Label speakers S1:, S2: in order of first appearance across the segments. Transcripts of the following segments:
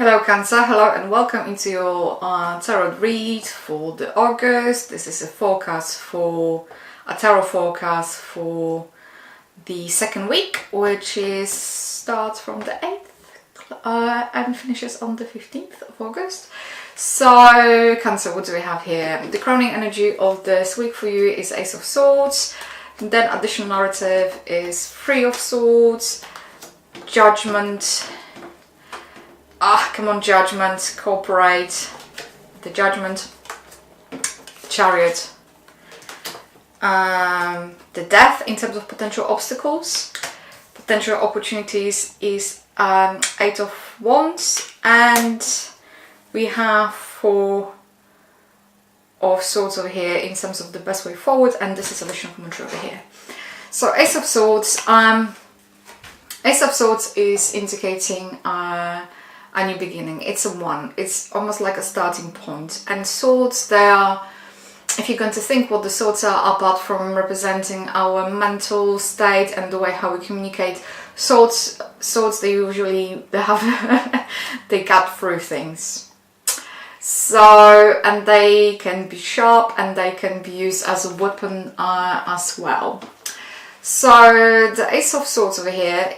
S1: Hello Cancer, hello and welcome into your tarot read for the August. This is a tarot forecast for the second week, which starts from the 8th and finishes on the 15th of August. So Cancer, what do we have here? The crowning energy of this week for you is Ace of Swords. Then additional narrative is Three of Swords, Judgment. Come on, Judgment, cooperate. The Judgment, Chariot. The Death in terms of potential obstacles. Potential opportunities is Eight of Wands. And we have Four of Swords over here in terms of the best way forward. And this is additional commentary over here. So Ace of Swords. Ace of Swords is indicating a new beginning. It's a one. It's almost like a starting point. And swords, they are, if you're going to think what the swords are, apart from representing our mental state and the way how we communicate, swords they usually have they cut through things. So, and they can be sharp and they can be used as a weapon as well. So the Ace of Swords over here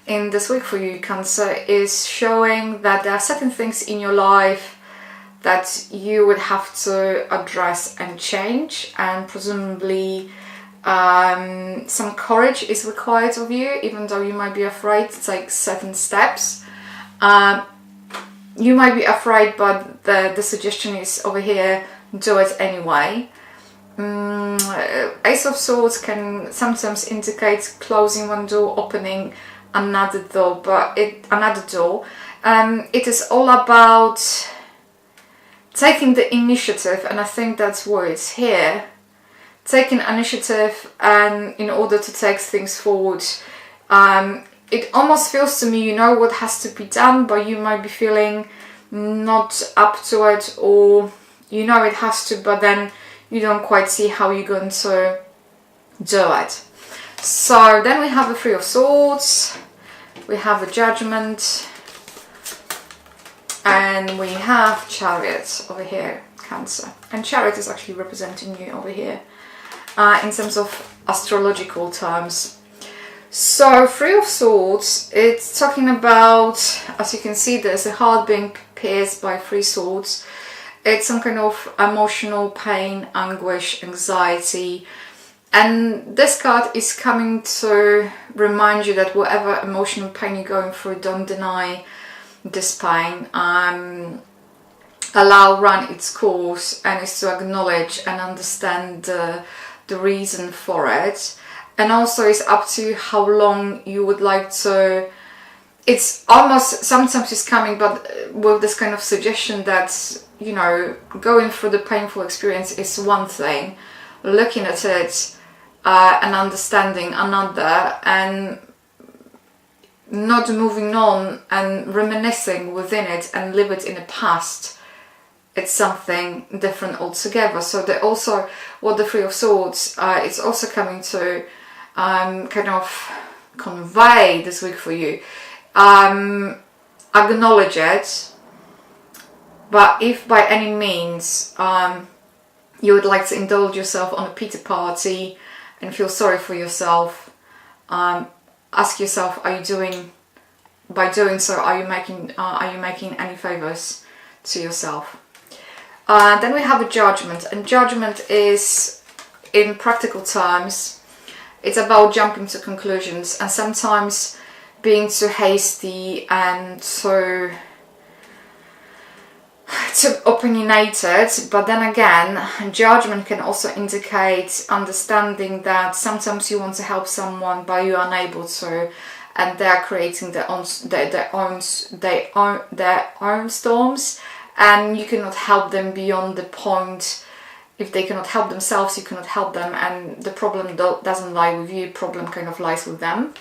S1: in this week for you, Cancer, is showing that there are certain things in your life that you would have to address and change, and presumably some courage is required of you, even though you might be afraid to take certain steps. You might be afraid, but the suggestion is over here, do it anyway. Ace of Swords can sometimes indicate closing one door, opening another door, it is all about taking the initiative, and I think that's where it's here. Taking initiative, and in order to take things forward, it almost feels to me, you know what has to be done, but you might be feeling not up to it, or you know it has to, but then you don't quite see how you're going to do it. So then we have the Three of Swords, we have a Judgment, and we have Chariot over here, Cancer. And Chariot is actually representing you over here in terms of astrological terms. So Three of Swords, it's talking about, as you can see, there's a heart being pierced by three swords. It's some kind of emotional pain, anguish, anxiety. And this card is coming to remind you that whatever emotional pain you're going through, don't deny this pain. Allow run its course, and is to acknowledge and understand the reason for it. And also it's up to you how long you would like to. It's almost, sometimes it's coming, but with this kind of suggestion that, you know, going through the painful experience is one thing, looking at it and understanding another, and not moving on and reminiscing within it and live it in the past, it's something different altogether. So they also, what the Three of Swords, it's also coming to kind of convey this week for you. Acknowledge it, but if by any means you would like to indulge yourself on a pity party and feel sorry for yourself, ask yourself, are you doing, by doing so, are you making any favors to yourself? Then we have a Judgment, and Judgment is, in practical terms, it's about jumping to conclusions and sometimes being too hasty and too opinionated. But then again, Judgment can also indicate understanding that sometimes you want to help someone but you are unable to, and they're creating their own storms, and you cannot help them beyond the point. If they cannot help themselves, you cannot help them, and the problem doesn't lie with you, problem kind of lies with them.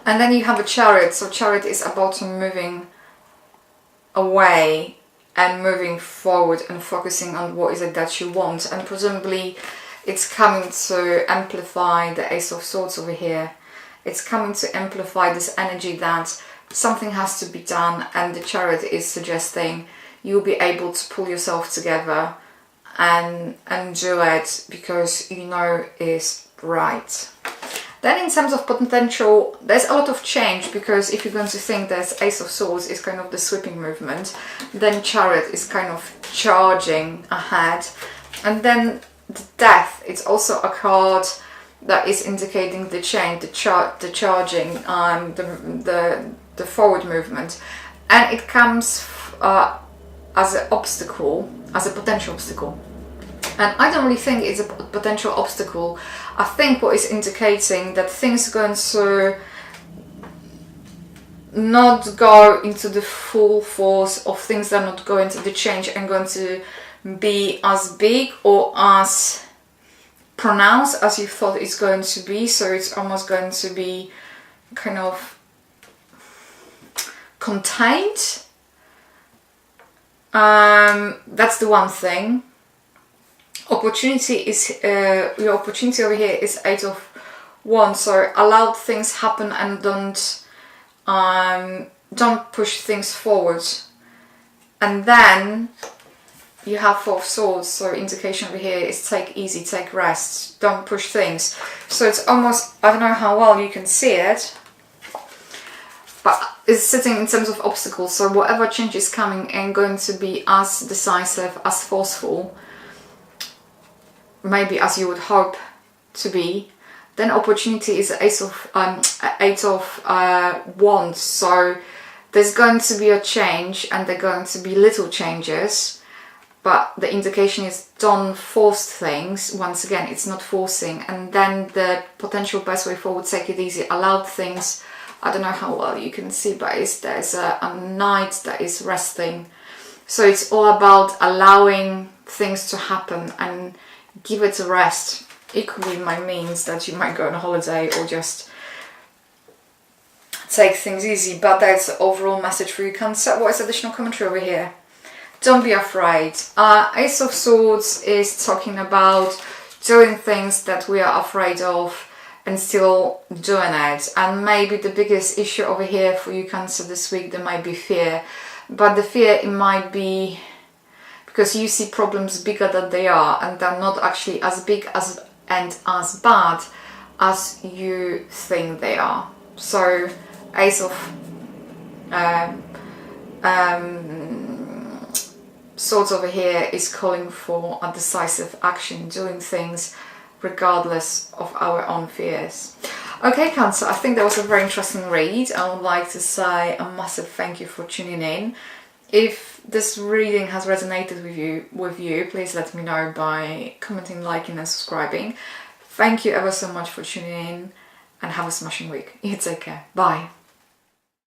S1: And then you have a Chariot. So Chariot is about moving away and moving forward and focusing on what is it that you want, and presumably it's coming to amplify the Ace of Swords over here. It's coming to amplify this energy that something has to be done, and the Chariot is suggesting you'll be able to pull yourself together and do it because you know is right. Then in terms of potential, there's a lot of change, because if you're going to think there's Ace of Swords is kind of the sweeping movement, then Chariot is kind of charging ahead, and then the Death, it's also a card that is indicating the change, the charging, the forward movement, and it comes as an obstacle, as a potential obstacle. And I don't really think it's a potential obstacle. I think what it's indicating that things are going to not go into the full force of things that are not going to the change and going to be as big or as pronounced as you thought it's going to be. So it's almost going to be kind of contained. That's the one thing. Opportunity is your opportunity over here is 8 of Wands, so allow things happen and don't push things forward. And then you have 4 of Swords, so indication over here is take easy, take rest, don't push things. So it's almost, I don't know how well you can see it, but it's sitting in terms of obstacles, so whatever change is coming ain't going to be as decisive, as forceful, maybe as you would hope to be. Then opportunity is 8 of Wands, so there's going to be a change, and there are going to be little changes, but the indication is don't force things. Once again, it's not forcing. And then the potential best way forward, take it easy, allow things. I don't know how well you can see, but there's a knight that is resting, so it's all about allowing things to happen and give it a rest. Equally might means that you might go on a holiday or just take things easy, but that's the overall message for you, Cancer. What is additional commentary over here? Don't be afraid. Ace of Swords is talking about doing things that we are afraid of and still doing it. And maybe the biggest issue over here for you, Cancer, this week, there might be fear. But the fear, it might be because you see problems bigger than they are, and they're not actually as big as and as bad as you think they are. So Ace of Swords over here is calling for a decisive action, doing things regardless of our own fears. Okay, Cancer, I think that was a very interesting read. I would like to say a massive thank you for tuning in. If this reading has resonated with you, please let me know by commenting, liking and subscribing. Thank you ever so much for tuning in, and have a smashing week. You take care. Bye.